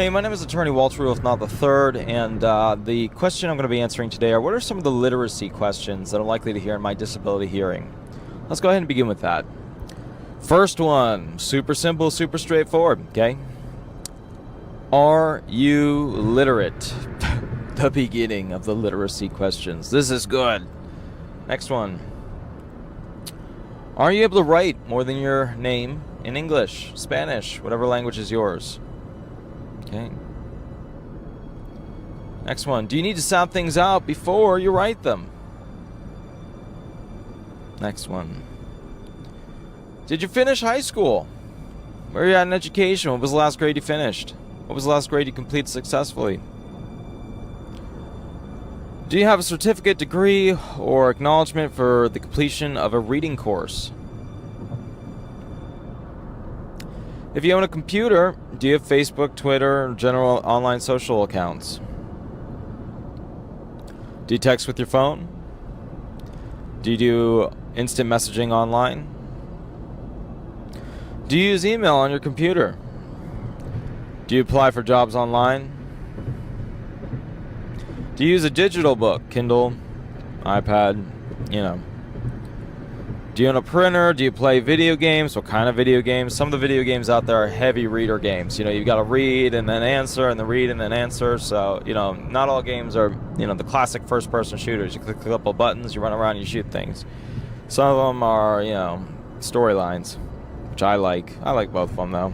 Hey, my name is attorney Walter Rudolph Hnot III, and the question I'm going to be answering today are, what are some of the literacy questions that I'm likely to hear in my disability hearing? Let's go ahead and begin with that. First one, super simple, super straightforward, okay? Are you literate? The beginning of the literacy questions. This is good. Next one. Are you able to write more than your name in English, Spanish, whatever language is yours? Okay. Next one. Do you need to sound things out before you write them? Next one. Did you finish high school? Where are you at in education? What was the last grade you finished? What was the last grade you completed successfully? Do you have a certificate, degree, or acknowledgement for the completion of a reading course? If you own a computer, do you have Facebook, Twitter, or general online social accounts? Do you text with your phone? Do you do instant messaging online? Do you use email on your computer? Do you apply for jobs online? Do you use a digital book, Kindle, iPad, Do you own a printer? Do you play video games? What kind of video games? Some of the video games out there are heavy reader games. You've got to read and then answer and then read and then answer. So, not all games are, the classic first-person shooters. You click a couple buttons, you run around, you shoot things. Some of them are, storylines, which I like. I like both of them, though.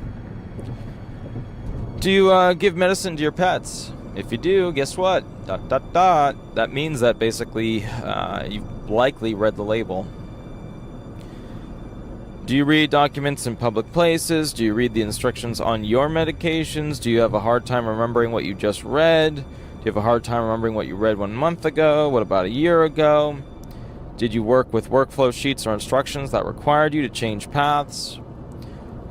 Do you give medicine to your pets? If you do, guess what? ... That means that basically you've likely read the label. Do you read documents in public places? Do you read the instructions on your medications? Do you have a hard time remembering what you just read? Do you have a hard time remembering what you read 1 month ago? What about a year ago? Did you work with workflow sheets or instructions that required you to change paths?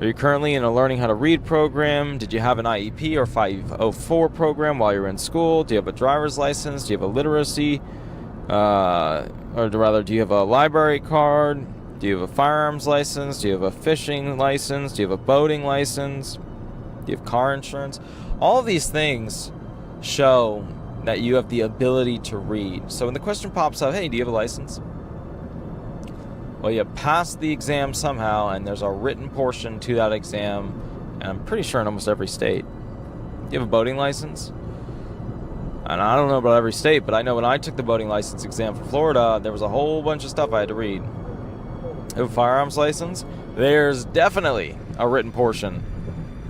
Are you currently in a learning how to read program? Did you have an IEP or 504 program while you were in school? Do you have a driver's license? Do you have a literacy? Do you have a library card? Do you have a firearms license? Do you have a fishing license? Do you have a boating license? Do you have car insurance? All of these things show that you have the ability to read. So when the question pops up, hey, do you have a license? Well, you passed the exam somehow, and there's a written portion to that exam, and I'm pretty sure in almost every state. Do you have a boating license? And I don't know about every state, but I know when I took the boating license exam for Florida, there was a whole bunch of stuff I had to read. You have a firearms license? There's definitely a written portion,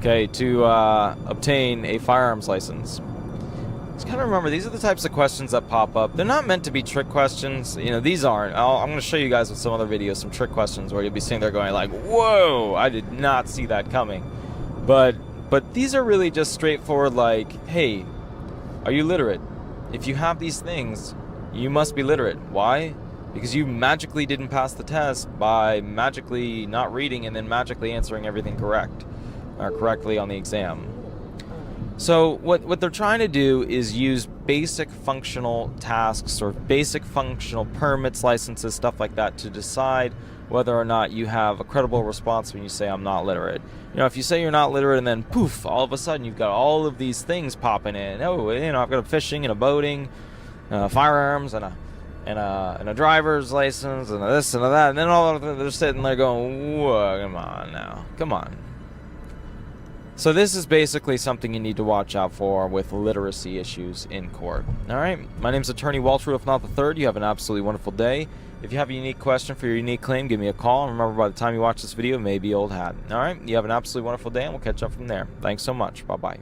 to obtain a firearms license. Just kind of remember, these are the types of questions that pop up. They're not meant to be trick questions. These aren't. I'm going to show you guys with some other videos some trick questions where you'll be sitting there going like, whoa, I did not see that coming. But these are really just straightforward like, hey, are you literate? If you have these things, you must be literate. Why? Because you magically didn't pass the test by magically not reading and then magically answering everything correctly on the exam. So what they're trying to do is use basic functional tasks or basic functional permits, licenses, stuff like that to decide whether or not you have a credible response when you say I'm not literate. If you say you're not literate and then poof, all of a sudden you've got all of these things popping in. Oh, I've got a fishing and a boating, firearms and a driver's license and a this and a that, and then all of them, they're sitting there going, whoa, come on now, come on. So this is basically something you need to watch out for with literacy issues in court. All right, my name's attorney Walter Rudolph Hnot III. You have an absolutely wonderful day. If you have a unique question for your unique claim, give me a call. And remember, by the time you watch this video, it may be old hat. All right, you have an absolutely wonderful day, and we'll catch up from there. Thanks so much. Bye-bye.